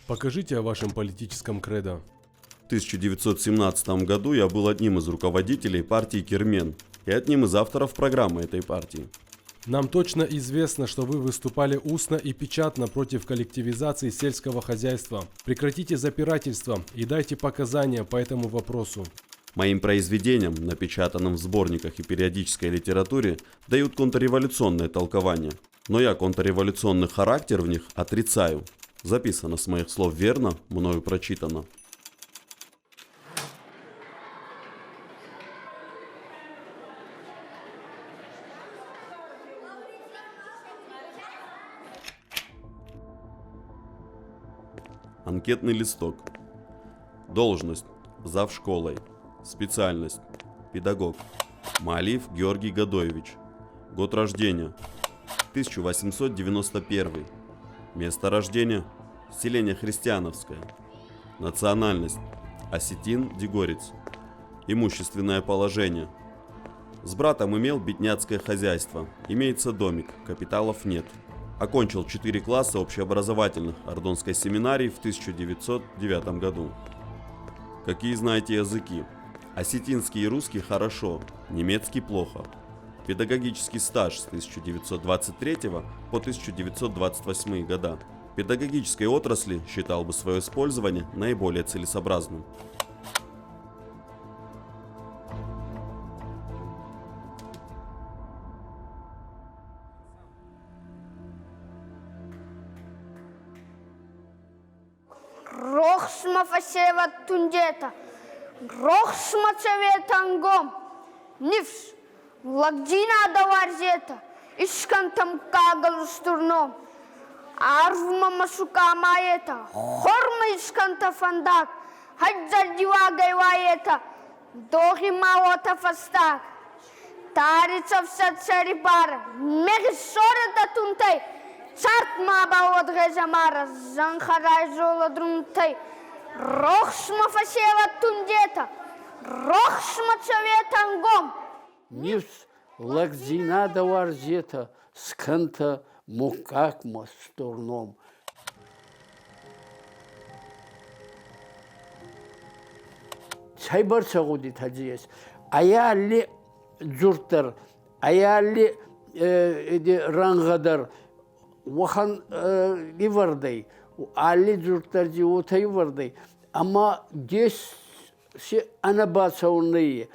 Покажите о вашем политическом кредо. В 1917 году я был одним из руководителей партии «Кермен» и одним из авторов программы этой партии. Нам точно известно, что вы выступали устно и печатно против коллективизации сельского хозяйства. Прекратите запирательство и дайте показания по этому вопросу. Моим произведениям, напечатанным в сборниках и периодической литературе, дают контрреволюционное толкование. Но я контрреволюционный характер в них отрицаю. Записано с моих слов верно, мною прочитано. Анкетный листок. Должность. Зав школой. Специальность. Педагог. Маалиев Георгий Годоевич. Год рождения. 1891. Место рождения. Селение Христиановское. Национальность. Осетин, дегорец. Имущественное положение. С братом имел бедняцкое хозяйство. Имеется домик, капиталов нет. Окончил 4 класса общеобразовательных Ордонской семинарии в 1909 году. Какие знаете языки? Осетинский и русский хорошо, немецкий плохо. Педагогический стаж с 1923 по 1928 года. В педагогической отрасли считал бы свое использование наиболее целесообразным. Рохсма фасева тундета, рохсма цеветангом, нивс, лагдина даварзета, ишкантам кагал стурном, арвма масука маета, хорма ишканта фандак, хаджа дивагай ваета, дохи маота фастак, тарица вся царибара, мегисора да тунтай, Царт маба одрезамара, занхарай жола друнтай, рохсма фасева тундета, рохсма цаветангом. Нивс лагдина даварзета, сканта мукакма стурном. Цайбар сагуди таджиес, аялли джуртар, аялли рангадар, Вахан ливардай, али джуртарджи утай вардай, ама дес се анабацауные,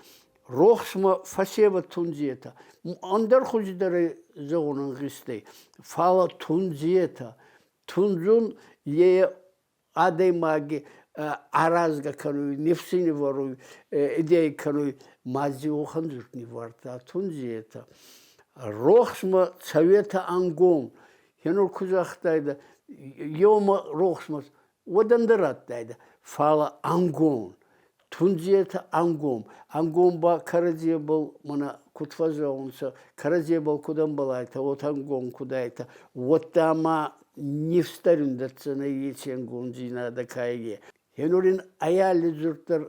рохсма фасева тунзета, андар худжидаре загунан гистай, фала тунзета, тунзун е адай маги аразга кануй, нефсини варуй, идеи кануй, мази ухан джуртни варта тунзета, рохсма цавета ангом. Хенур кузахтайда, йома рохсмас, водандыраттайда, фала ангон, тунзиета ангом, ангомба карадия был, мана кутфазаунса, карадия был кудан балайта, вот ангон кудайта, вот тама не встарюндаться на еченгон зина да кайге. Хенурин аяли зуртар,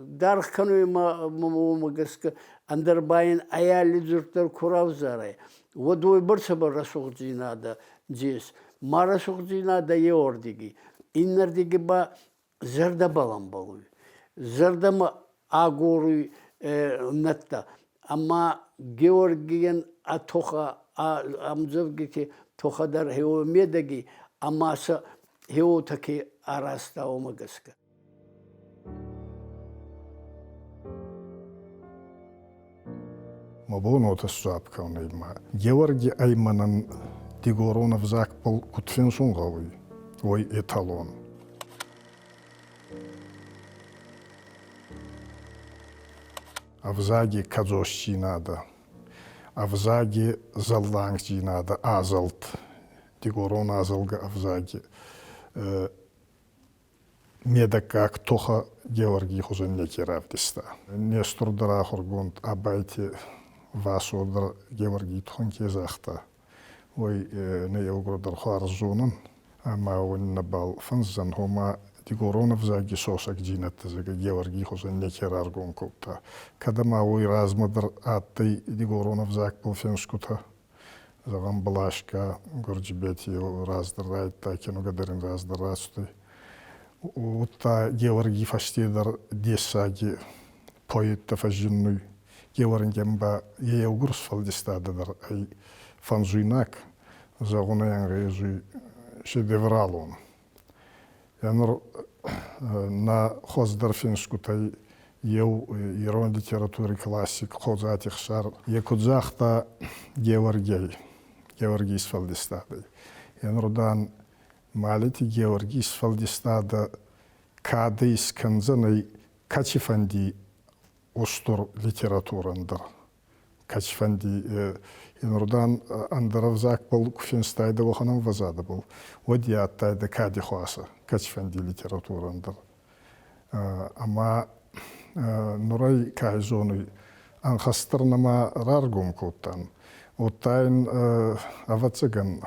дарх кануй мамагаска, андарбайн аяли зуртар куравзарай. Водой барсаба расугдинада здесь, марасугдинада еордиги, иннардиги ба зардабалам балуй, зардама агоруй натта, ама Георгиен атоха амзавгики тохадар хеомедаги, амаса хеотаки араста омагаска. Мабоно тасуапка онайма. Георгий Айманан Дигоронов закпал кутфенсунговый, ой эталон. Авзаги кадзощи надо, авзаги заллангчи надо, азалт. Дигорон азалга авзаги. Медакак тоха Георгий хузеннеки равдиста. Нестурдара хоргонт абайте Васодр Георгий Тхонки захта. Ой, не угродар харзунан, ама он набал фанзан хома Дигоронов заги сосак джинатта зага Георгий хозан некерар гонкопта. Кадама ой размадр аттай Дигоронов заг полфенскута. Загам Балашка, Горджибети, раздырайт, та киногадарин раздырасты. Утта Георгий Фаштедер десаги поэт фажинну Георгий Гемба еугурс фалдистадер ай фанжуйнак загуна янгрежу шедевралон. Янор на хоздер финскутай ел ирон литературы классик хозатих шар якудзахта Георгий Сфалдистадой. Янордан малити Георгий Сфалдистада кадейс канзанай качифанди устур литературандыр. Качифанди Янордан андыравзак был куфенстайда ваханам вазада был. Водияттайда кади хуаса качифанди литературандыр. Ама нурай кайзону анхастырнама раргум куттан. Оттайн авацыган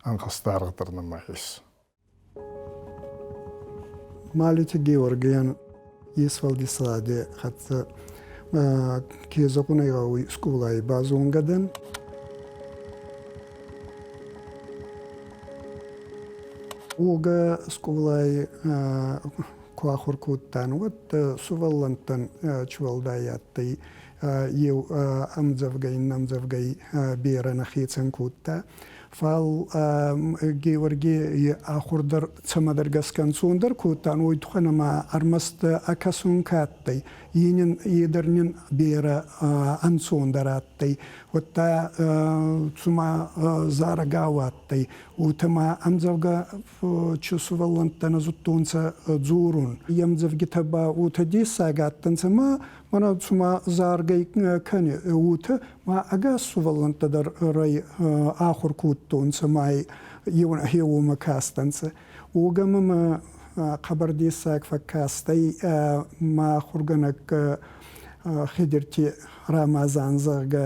анхастарыдырнама ес. Малити Георгиян Исфалдисаде хатса кезокунайгауи скулай базунгадан уга скулай куахуркуттан вот суваллантан чувалдаяттай ев амзавгай намзавгай бирана хицан кутта фал Георгий ахурдар цамадар гаскан сундar куттан уйтуханама армаст акасун каттай йенин едернин бера ансундараттай отта цума зарагаваттай утама амзавга чусуваллантана зуттунца зурун ямзавги таба утади сагаттансама мана цума заргай кани ута ма агасуваллантадар рай ахур куттунца май йон хеума кастанца угамама خبردی ساق فکاستی ما خورگنک خدرتی رمضان زرگ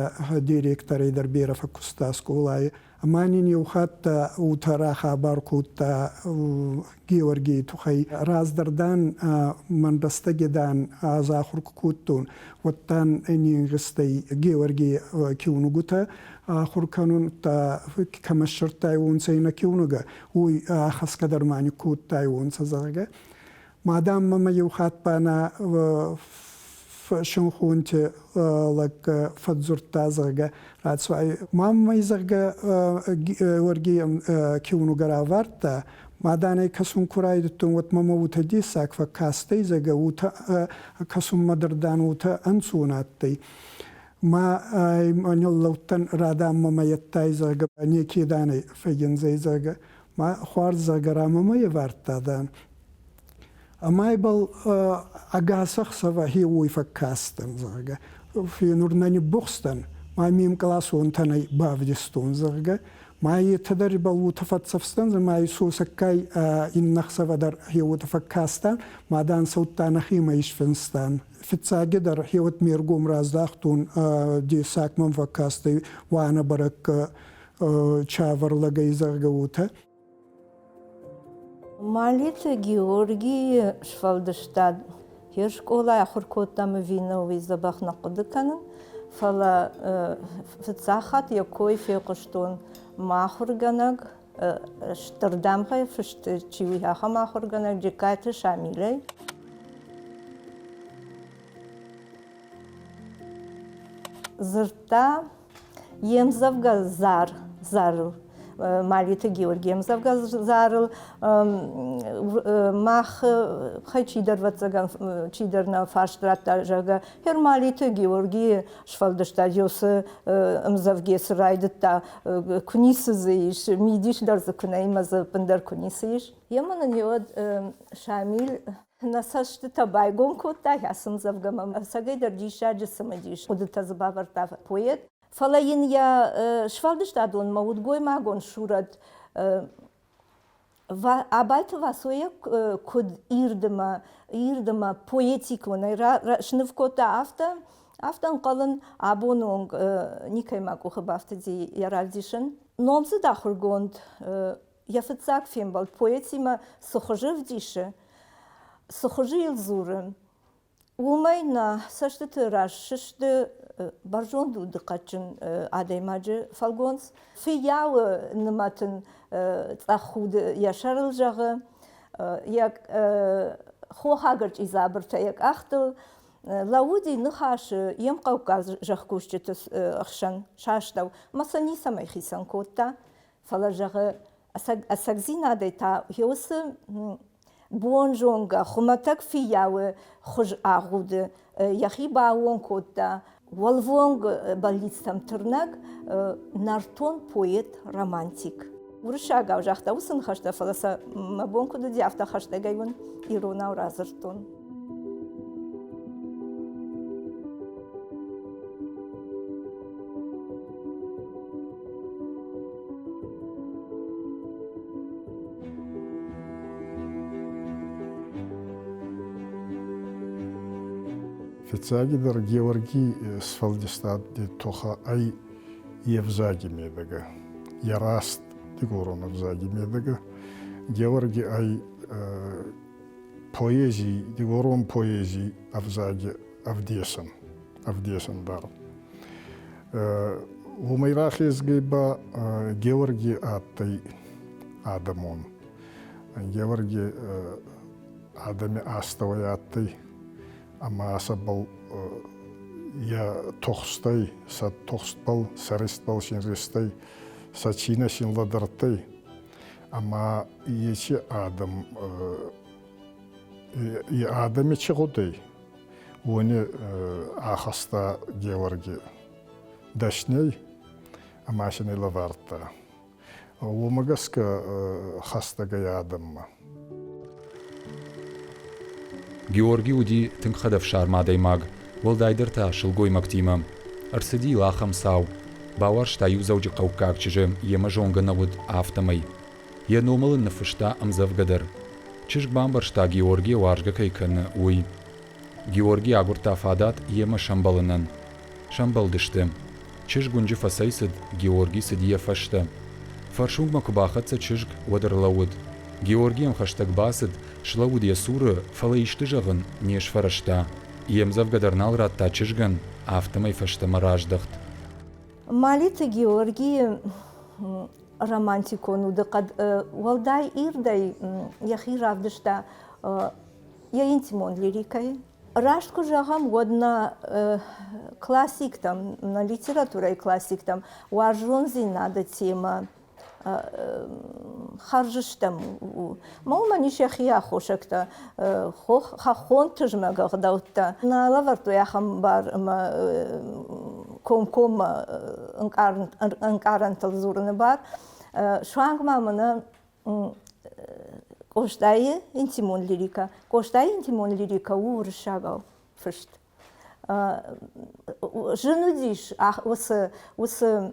دیرکتری در بیر فکستاس کولای مانی نیوخت او ترا خبر کود گیورگی تو خی راز دردن من دستگیدن از آخر کودتون و تن اینگستی گیورگی کیونو گوته آخر کنون تا کمشر تایون سینا کیونوگه وی خاص کدر مانی کود تایون سازگه مادام ما یوخت پانا شنخونت لك فزور تازرگه راتسوای مام یزرگه ورگی کیونو گراورتا مادانه کسون کرایدتون وت ماما وتدی ساق فکاستی زگه وت کسون مدردان وت انسوناتی ما منلوتن رادام ماما یتای زگه نیکی دانه فیجنزی زگه ما خوارد زگه راماما یورتا دان أما يبل أجاسخ سوا هي ويفكاستن زرقة في نورناني بوخستن ما ميم كلاسون تاني بافدستون زرقة ما يتدرب وتفتسفستن ما يسوسكاي إن نخسوا در هي وتفكاستن ما دان صوتان خي ما يشفنستان في تساجدر هي وتميرقوم رازداختون دي ساك من فكاستي وأنا برك شافر لقي زرقة وته Малите Георгий Швалдштад Хершкола ахуркоттамы виновый забахнакудыканын фала фцахат якой фекуштун махурганаг штырдамхай фышт чивиха махурганаг джекайты шамилей зырта емзавга зар Малите Георгием завгазарыл мах хайчидервацаган чидерна фарштрата жага хер Малите Георгий швалдыштадиосы мзавгес райдыта кунисызыш мидиш дарзыкунаймазы пындар кунисыш ямана неод Шамил насашты табайгон кутта ясым завгамам сагайдар дишаджы самадиш удыта забаварта поэт Фалаин я швалдыштадон маудгой магон шурат абайты васоя код ирдема поэтикона шнывкота афтан қалын абононг никай магу хыбафты ди яральдишын номзы дахургонд яфыцак фембал поэтима сухожив дише сухожи илзуры Умайна саштыты рашшышты баржонду дыкачын адаймаджы фалгонс. Фияуы ныматын цахуды яшарыл жағы. Як хохагырч изабырта як ахтыл. Лауди нахашы ем қауқаз жақкушчытыс ақшан шаштау. Масани самай хисан котта. Фала жағы асагзинадай та хеосы бонжонга хуматак фияуы хуж агуды. Яхи бауон котта. Волвонг балицтам тырнак нартон поэт романтик. Уршагау жақта усын хашта фаласа мабонкуды диафта хашта гайвын иронау разыртон. Фицагидер Георгий Сфалдистад де тоха ай евзаги медага. Яраст дегорон евзаги медага. Георгий ай поэзии, дегорон поэзии авзаги авдесан. Авдесан дар. Умайрахис гейба Георгий аттай Адамон. Георгий Адаме астовай аттай. Ама асабал я тоқстай, сат тоқстбал, сарыстбал шинристай, сачина шинладартай. Ама ече адам, и адаме чегодай. Оны ахаста Георгий дашней, ама шинай лаварта. Омагаска хастага адамма. Георгий уди тынқадав шармадай маг, волдайдырта шылгой мактима. Арсыди лахам сау, бауар штаю зауджи қаукак чыжы ема жонга навуд автомай. Я номалын нафышта амзавгадар. Чыжг бамбар шта Георгий варжга кайканы уй. Георгий агурта фадат ема шамбалынан. Шамбалдышты. Чыжг гунжи фасайсыд Георгий сыдия фашта. Фаршунгма кубахатса чыжг вадарлауд. Георгием хаштаг басыд шлауд ясуры фалаишты жағын неш фарашта. Ием завгадарнал ратта чыжган автомай фашта мараждахт. Малиты Георгий романтикону дықад валдай ирдай яхи равдышта я интимон лирикай. Раштку жағам годна классик там, на литература и классик там, уаржонзи надо тема. Харжыштам. Мама нишахия хошакта хахон тыжмага гдаутта. На лаварту яхам бар ком анкарантал зурны бар. Шуанг мамана коштай интимон лирика. Коштай интимон лирика уршагал фышт. Женудиш осы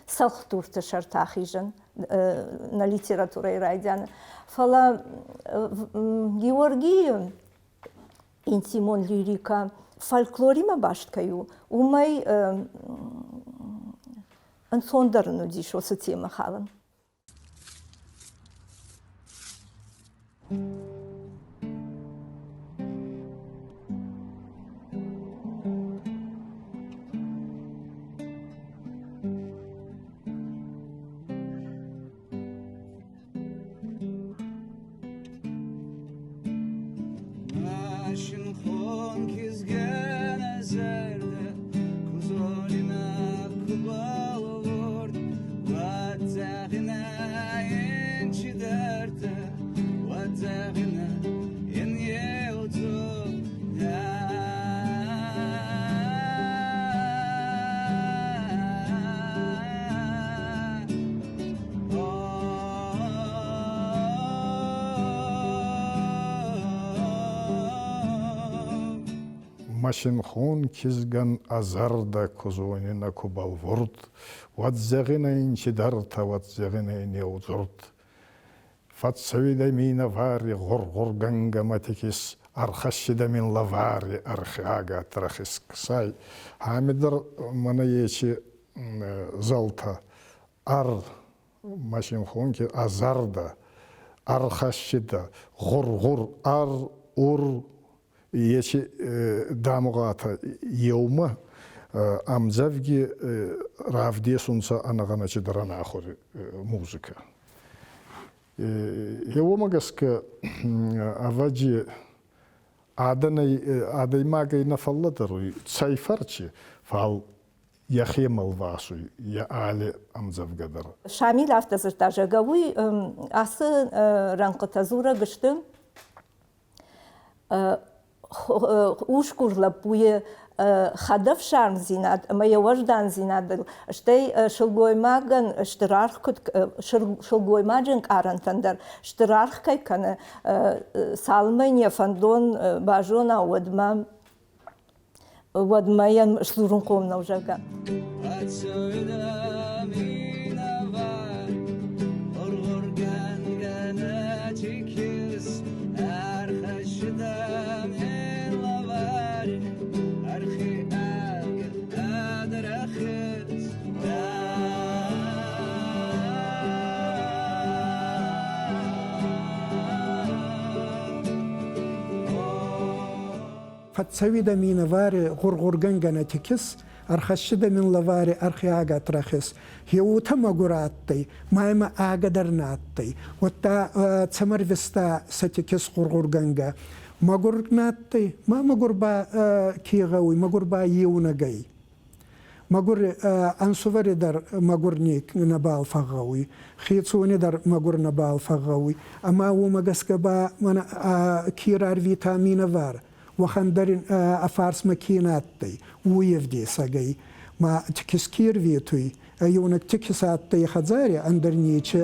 салхтурты шартахижен на литература и райдяна. Фала Георгий интимон лирика фольклорима башткаю. Умай ансондарну диш осы тема халан. Машинхон кизган азарда кузонина кубалворд, вадзягина инчидарта вадзягина неузорд. Фатсавида мина вари горганга матикис, архашида мин лавари архиага трахис ксай. Хамидар манаечи залта ар машинхон ки азарда, архашида, гор ар ур يشي دامغاتا يوم أمزافجي رافدي سونسا أنا غنا جدران آخر موسيقى يوم قسك أفاجي عادي ما جاي نفلتر تسيفرتشي فهل يخيم الواسو يا علي أمزاف قدر شامل أفتزرتاجا قوي أس رانقة زورة قشتم وشكر لبوي خدف شارم زيناد ما يوجدان زيناد اشتي شلقوي ماغن اشتراخ كد شلقوي ماجن كارن تندر اشتراخ كي كان سالمين يفندون باجونا ودما ين شلورون قوم نوجاقا فتسوي دا مين فاري غرغرغن جناتيكس أرخشد من لفاري أرخي آغا ترخص هيو تما قراتي مايما آغا درناتي وتا تسمر فيستا ستيكس غرغرغنجا ما قرناتي ما قربا كيغاوي ما قربا يونغاي ما قر أنسوفري در ما قرنيك نبال فغاوي خيتسوني در ما قر نبال فغاوي أما هو ما قسكبا من كيرار فيتامين فار وخندرين أفارس ماكيناتي ويفدي ساقي ما تكسكير فيتوي أيونك تكساتي خزاري أندر نيتش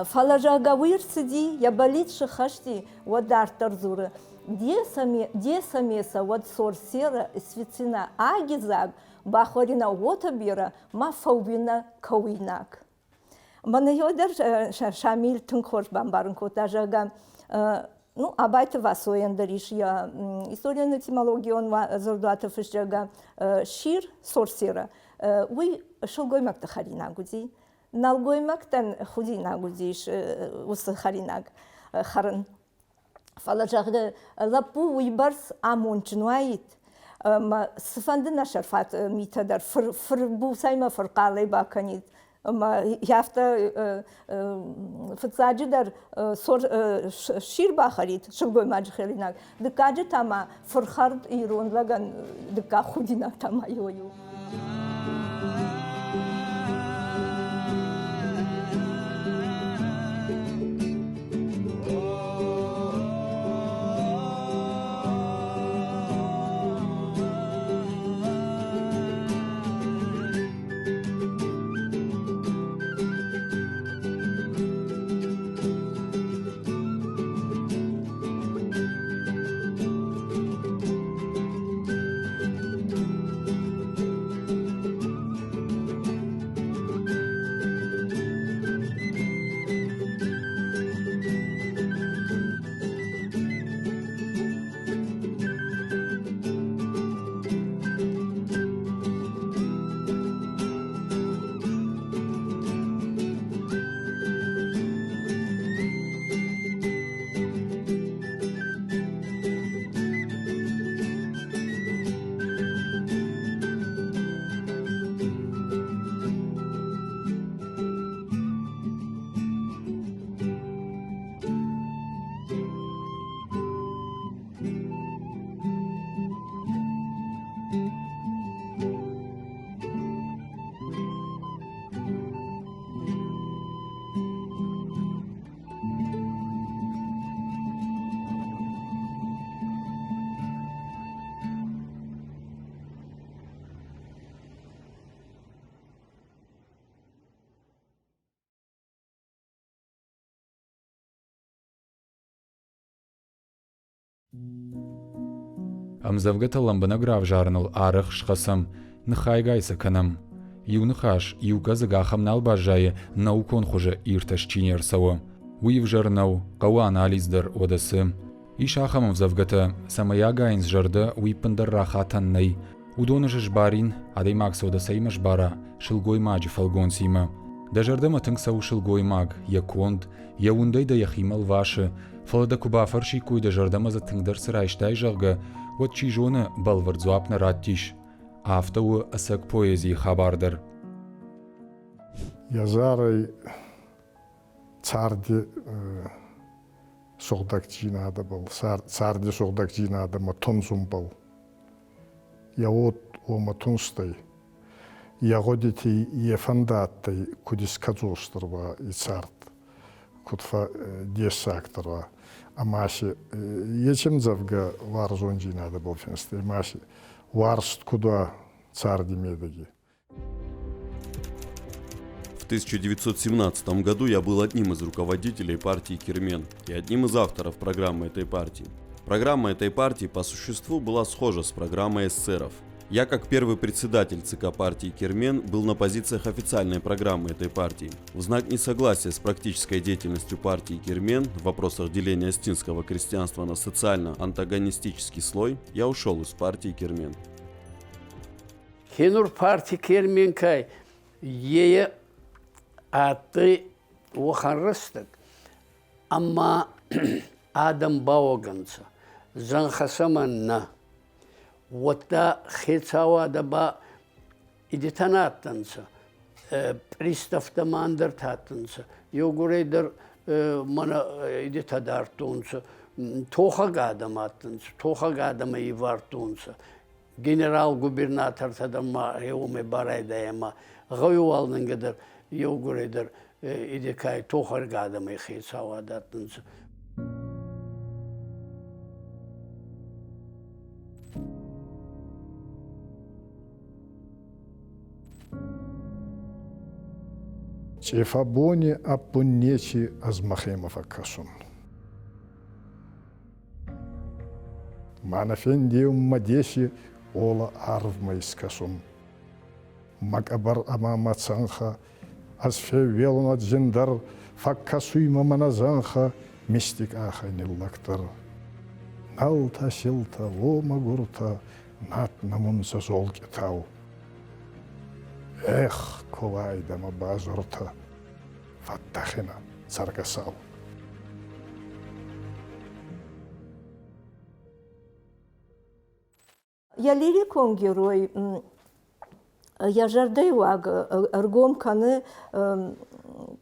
فلجا غوير سدي يباليت شخشتي ودارتر زورة دي سميسا ود سورسيرا سفيتسينا آجزاق باخورينا وطبيرا ما فوبينا كويناك من يودر شامل تنخوش بامبارن كوتاجاga ну абайты васоен дариш я история этимологии он зордуата фишжага шир сорсира уй шолгоймак тахарина гуди налгоймактан худина гудиш усахаринаг харан фалажагда лапу уйбарс амончнуайт ما سفندنا شرفات ميتدر فر بوسايما فرقالي باكنيت ما يافتا فتساجي در شير باخريت شلغوي ماجي خليناك دكاجي تاما فرخارد ايرون لغن دكا خودينا تاما يويو أم زوجة لمبنا غراف جارنل آرخ شخصم نخاي غايسا كنم Иунхаш, иуказагахам налбажае, наукон хуже ирташ чинерсаво. Уивжарнау, кауа анализдер одасы. Ишахамов завгата, самаягайнс жарда уипандаррахатаннай. Удонажаш барин, адай макс одаса имаш бара, шилгой маджи фалгонсима. Дажарда матынгсау шилгой маг, яконд, яундай да яхимал ваши. Фалада куба фарши куй дажарда мазатынгдар сырайштай жарга, вот чижоны балвардзуапна раттиш. Автау асак поэзии хабардар. Язарай царди соғдакчинада был, царди соғдакчинада матонзум был. Я вот ома тунстай, я годити ефандаттай кудис кадзострва и царт, кудфа десакторва. А маси, ечем завга варзонжинада был фенстай, маси варст куда царди медаги. В 1917 году я был одним из руководителей партии Кермен и одним из авторов программы этой партии. Программа этой партии по существу была схожа с программой эсеров. Я, как первый председатель ЦК партии Кермен, был на позициях официальной программы этой партии. В знак несогласия с практической деятельностью партии Кермен в вопросах деления астинского крестьянства на социально-антагонистический слой, я ушел из партии Кермен. Хенур партии Кермен кай ее аты ухарыстык, амма адам бауганца, занхасаманна. Вот та хецава даба идитанаттанца, приставта мандартаттанца, йогурейдер мана идитадартунца, тохагадаматтанца, тохагадама ивартунца, генерал-губернатор тадама реуме барайдаяма, гаюалнынгадер йогурейдер идикай тохаргадама хецава даттанца. Чефабони апуннечи азмахемов акасун. Манафендиум мадеши ола арвмайскасун. Макабар амамацанха, азфевелун аджендар, факкасуйма маназанха, мистик ахайниллактар. Налта шилта лома гурта, нат намунса золкетау. Эх, ковайдама базурта, фаттахина, царгасау. Я лирикон герой. Я жардаю аргом каны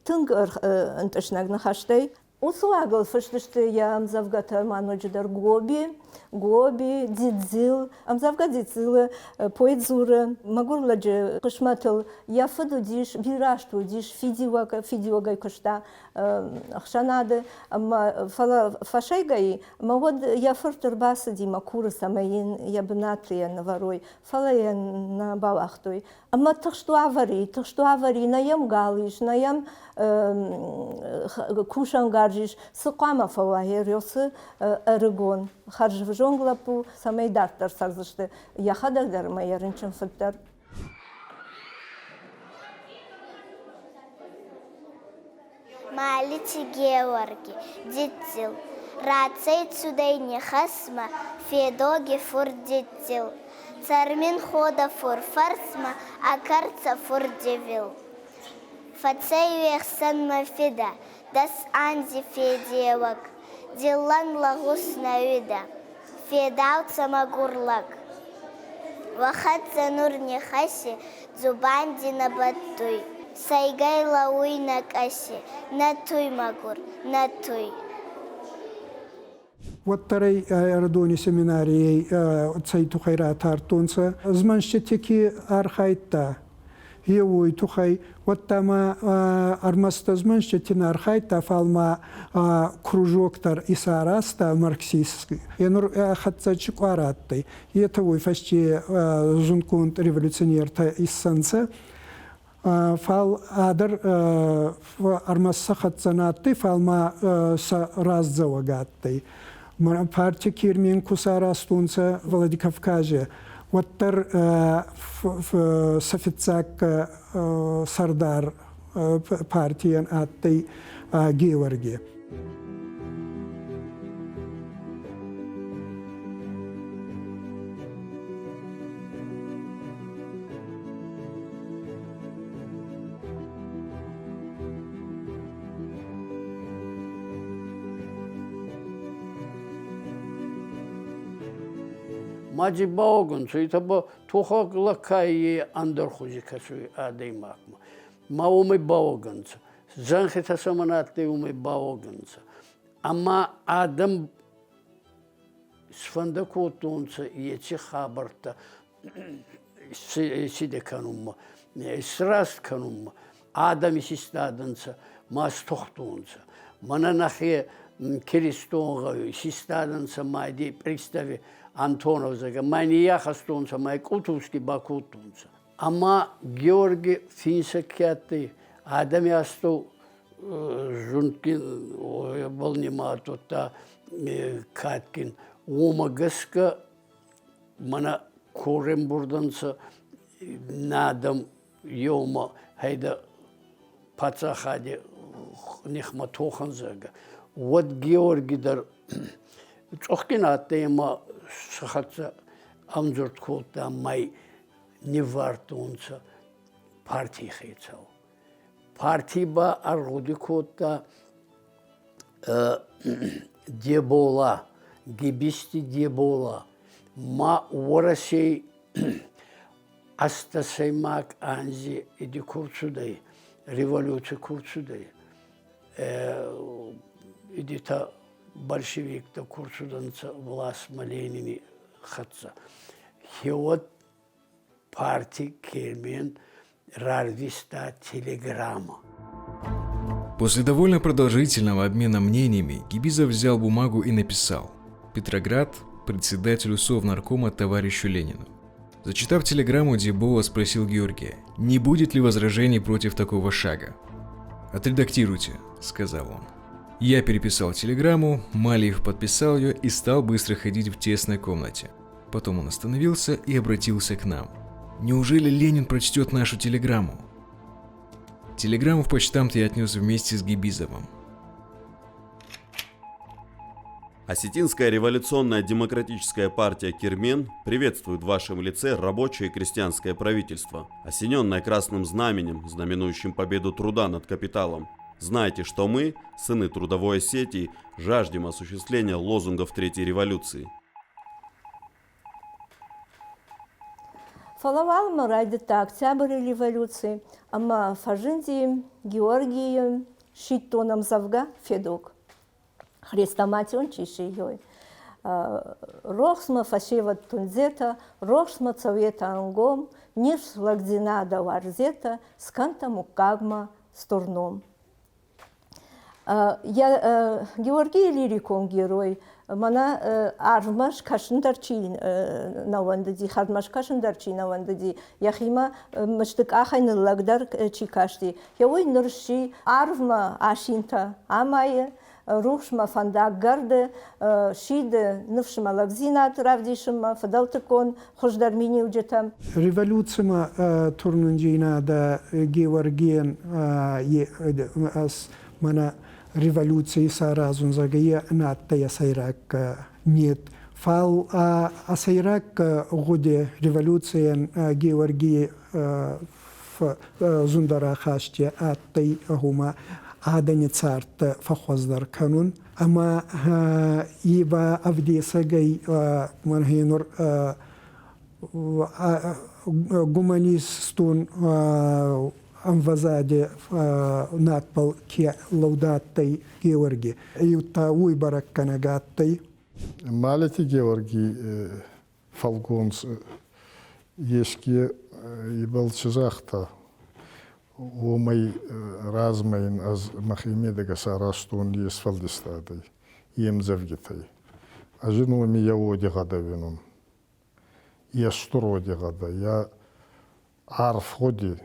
тынгар анташнаг нахаштай. Усуагал фаштышты я амзавгата маноджидар гоби, дидзил, амзавга дидзил поэзура, магурладжи кышматыл, я фаду диш, бирашту диш, фидиогай кышта, ахшанады, ама фашайгай, ама вот я фартер баса дима курса, маин я бнатрия наворой, фала я на балахтой. Ама тахшту авари, наям галиш, наям кушангаржиш, сукама фалахериосы эргон. Харж в жонглапу самой дартар сарзышты. Я хададар моя рынчен фаттар. Малити Георги, дитил, рацей цудей не хасма, федоги фур дитил. Цармин хода фур фарсма, а карца фур девил. Фацей вехсан мафида, дас анзи федевак, дилан лагус навида, федау цамагурлак. Вахат занур не хаси, зубанди на батуй. Сайгай лауй на каси, на туй магур, на туй. Вот тарай аэродони семинарии цайту хайрат артунца, зманщетики архайта. Евой тухай, вот там армастазман щетина архайта фалма кружоктар исараста марксистский. Я нур хатцачик араттай. И это вой фасти зункунт революционер-то из санца. Фал адар армасса хатцанаттай фалма са раздзавагаттай. Партия Кермен кусарастунца Владикавказе. وتر في سفتساك سردار بارتيان آتي جيورجي. Maji baogun so itaba tuhakla kai andar khuji kasu adai makma. Ma ume baogun. Zankhit samanate ume baogun. Amma adam sfanda kotunsa yechi khabarta side kanumma. Srast kanumma. Adam isistadansa mas tohtunsa. Mana nakhie Kiristonga isistadansa maidi pristavi Antonovzaga, mani yaxastunsa, mai kutuski bakutunsa. Ama Georgi finsakiyati, adami astu zunkin volnimato ta katkin, umagaska mana korem burdansa nadam yoma hayda patsa hadi nihma tohanzaga. What Georgi dar Çoxkinatema Şahatsa amzort kolta may nivartunsa parti xeytsao. Parti ba argudi kolta debola, gibisti debola. Ma orasey astasaymak anzi idi kursuday, revolütsiya kursuday. İdi ta большевик-то курсуданца власть Ленини хатса. Хевот партии Кермен рарвиста телеграмма. После довольно продолжительного обмена мнениями Гибизов взял бумагу и написал: «Петроград, председателю Совнаркома товарищу Ленину». Зачитав телеграмму, Дебола спросил Георгия, не будет ли возражений против такого шага. «Отредактируйте», — сказал он. Я переписал телеграмму, Малиев подписал ее и стал быстро ходить в тесной комнате. Потом он остановился и обратился к нам. «Неужели Ленин прочтет нашу телеграмму?» Телеграмму в почтамт я отнес вместе с Гибизовым. Осетинская революционная демократическая партия Кермен приветствует в вашем лице рабочее и крестьянское правительство, осененное красным знаменем, знаменующим победу труда над капиталом. Знайте, что мы, сыны трудовой Осетии, жаждем осуществления лозунгов Третьей революции. Фалавалма райдата Октябрь революции, ама фажинди Георгий шиттоном завга Федок. Хрестоматион чишиёй. Рохсма фашева тунзета, рохсма цавета ангом, ниш лагдина да варзета, сканта мукагма сторном. Я Георгий лирикон герой. Мана армаш кашндарчи навандади, хармаш кашндарчи навандади. Яхима мыштык ахайны лагдар чикашти. Яой нырши арма ашинта амайы. Рухшма фандак гарды, шиды нывшма лакзинат равдишма, фадалтыкон, хождармини уджетам. Революцияма турнунджина да Георгиен мана революции саразун загая натая сайрак нет. Фал асайрак годе революциен Георгий зундара хашти аттай гума عادني صارت فخوزدر كانون أما يبا أفدي سجى من هينور جمانيستون أنفزادي ناتبل كي لوداتي جيورجي يوتا ويبارك كان جاتي مالتي جيورجي فالكونس يشكي يبل شزاختا ومي رازمين از مخيميدك سارستون يسفلدستادي يمزفجتي أجنو مي يودي غدا وينون يسترودي غدا يا عارف غدي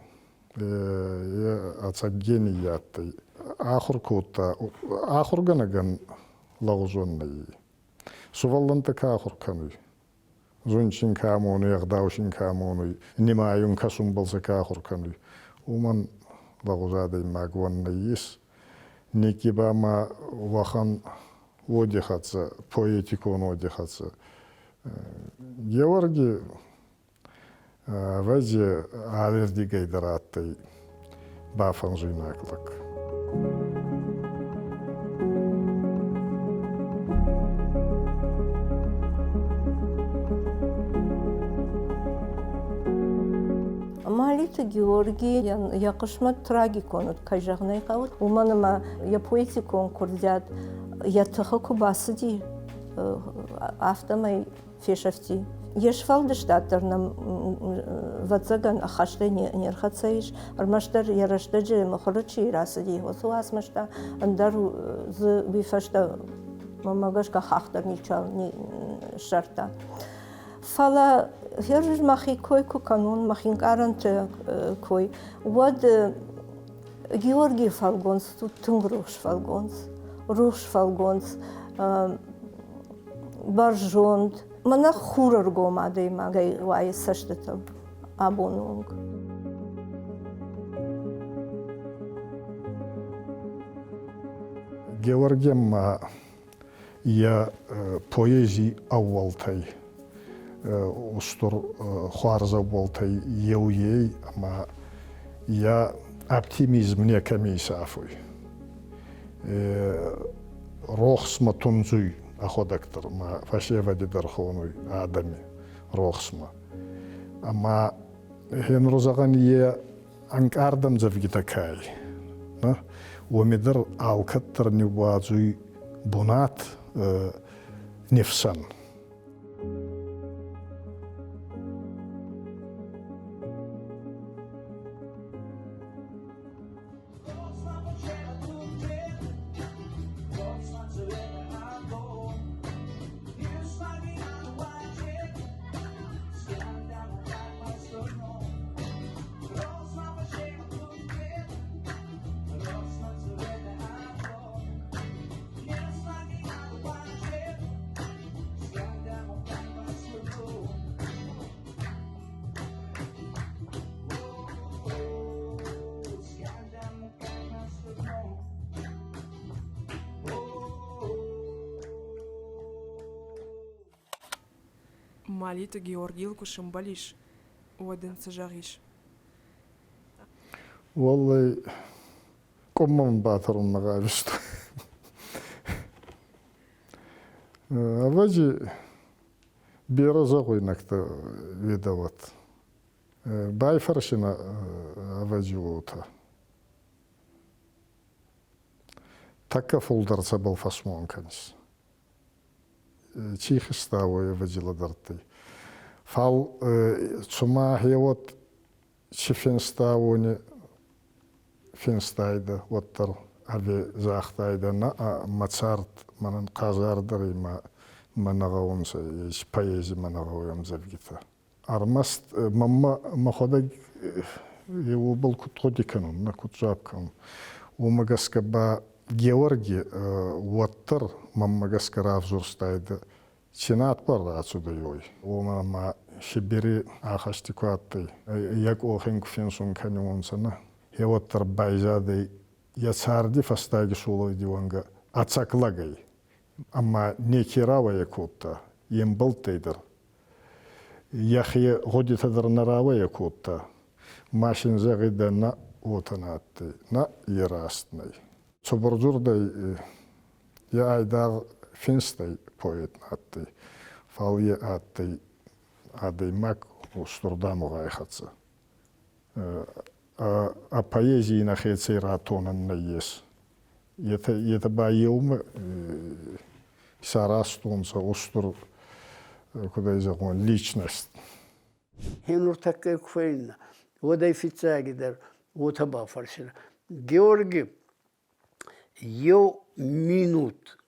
يا أتسجيني ياتي آخر كوتا آخر غنغن لغزوني سوالنتك آخر كانوي Зунчин камону, ягдаушин камону, немаюн касум болса кахуркану. Уман багузадей магванна ес. Никибама вахан одихаться, поэтикон одихаться. Георгий вазе алерди гайдараттай бафан жинаклак. Малита Георгий яқышма трагиконут кажагнай қауыт. Уманыма я поэтикон курдят, я тахаку басыди автомай фешафти. Ешфалдыштатырным ватсаган ахашты нерхацаиш, армаштар яраштаджи махарачи расыди. Осу асмашта андару з бифашта мамагашка хахтар ничал шарта. Фала هرج مخی کوی کو کانون مخین کارنت کوی ود گیورگی فالگونس تو تنگ روش فالگونس برجوند من خورر گوماده مگه وای سشتم آبونونگ گیورگیم یا پویزی اولتای устур хуарза болтай еуей, ама я оптимизм не камисафуй. Рохсма тунзуй аходактор, ма фашевади дархонуй адами рохсма. Ама хенрозаган е анкардам завгитакай. Умидер алкаттар нюбазуй бунат нефсан. Малита Георгилку шимбалиш, уаден сажариш. والله قمم باترون مغابشت أواجي بيرزاقوي نكتا видават. باي فرشنا أواجي ووتا تكا فولدر سبل فاسمون كانس تيخ استاوي أواجي لدرتي فال تسمى هيوت شفنستاوني فينستايدا وتر أبي زاختايدا نا ماتسارت من قازاردري ما نغاون سيش بايزي ما نغاويم زفجتا أرمست ما خدك يوبل كتودي كانون نكوت جاب كانون ومجاسك با جيورجي وتر مجاسك رافزور ستايدا شنات برا أتسودا يوي وما شبيري آخاشتكواتي يك أوخينك فينسون كانيون سنة هيوتر بايزادي يساردي فستاجي سولوي ديوانغا أتساكلاغي أما نيكيراوا يكوتا يمبل تيدر يخي غودي تدر نراوا يكوتا ماشين زغيدا نا وطناتي نا يراستني صبرزور داي يا ايدار فينستي بويت ناتي فالي اتي ادي ماك устурдаму гайхатса. А поэзии на хейцей ратонан на ес. Это байеум сарастунца устур куда изагон личность. Хенур такой кфейна. Вода фицагидер, вот аба фарсина. Георгий, ё минут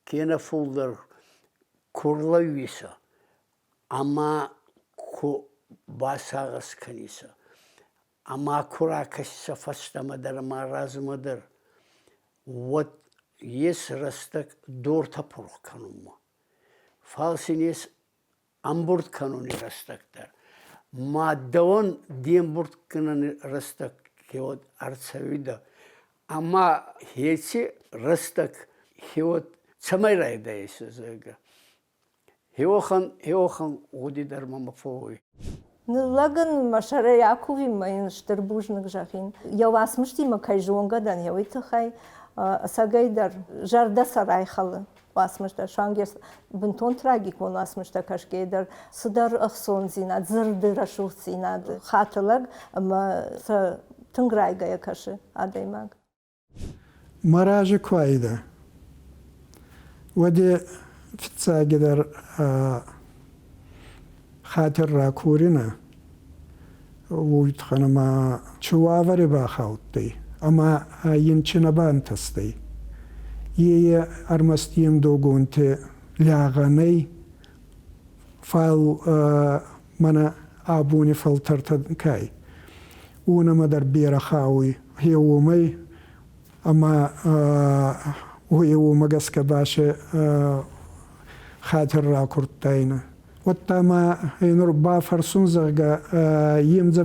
кена фулдер курлависа, ама ко басагас каниса, ама куракаса фастамадар маразмадар. Вот ес растак дорта порканума. Фалсинес Амбурт кануни растактар. Маддавон дембурт кануни растак хевот арцавида. Ама хечи растак хевот цамайрайда есезега. Хевохан удидар мамафои. Лаган машара Якови майн штырбужник жахин. Я вас мышти макай жонгадан я витахай сагайдар жарда сарайхалы. Вас мышта шангес бунтон трагик вон вас мышта кашгейдар судар ахсон зинад зырды рашух зинад хаталаг ама са тынграйга якаши адаймаг. Маражи квайда. Води фицагидар خاطر راکورینه وید خانم چواری با خاطی اما این چنبان تستی یه ارمستیم دوگونت لاغنی فال من آبونی فلتر تدکای اونم در بیر خاوی هیومی اما هیوم گسک باشه خاطر راکورتاینه وتما ينربا فرسون زغا يمزا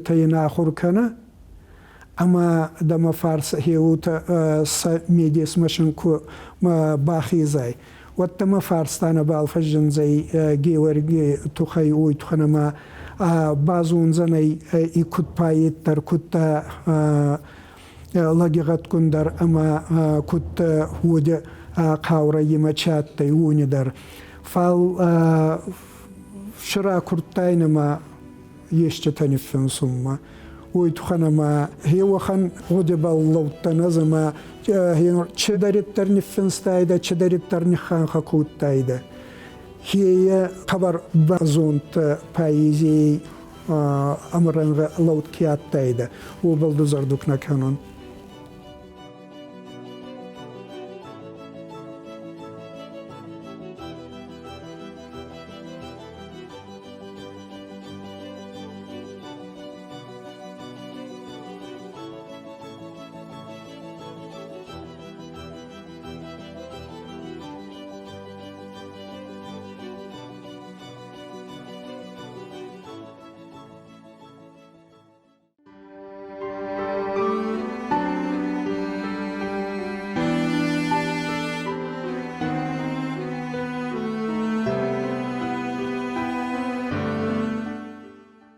تينا خوركنا اما دما فارس هيوتا ميديس مشنكو باخي زي وتما فارستانا بالفجن زي جيورجي تخي وي تخنما بازون زني يكوت بايت در كوت لاجغت كندر اما كوت هود قاورا يمچات تيوني در فال شرا كرتاين ما يشتتني في سما ويتخنا ما هي وخن غدب الله تنظم هي شدرت ترني في ستايدا شدرت ترني خان خكوت تايدا هي خبر بازونت بايزي أمرن لوت كيات تايدا وبلدزر دوكنا كانون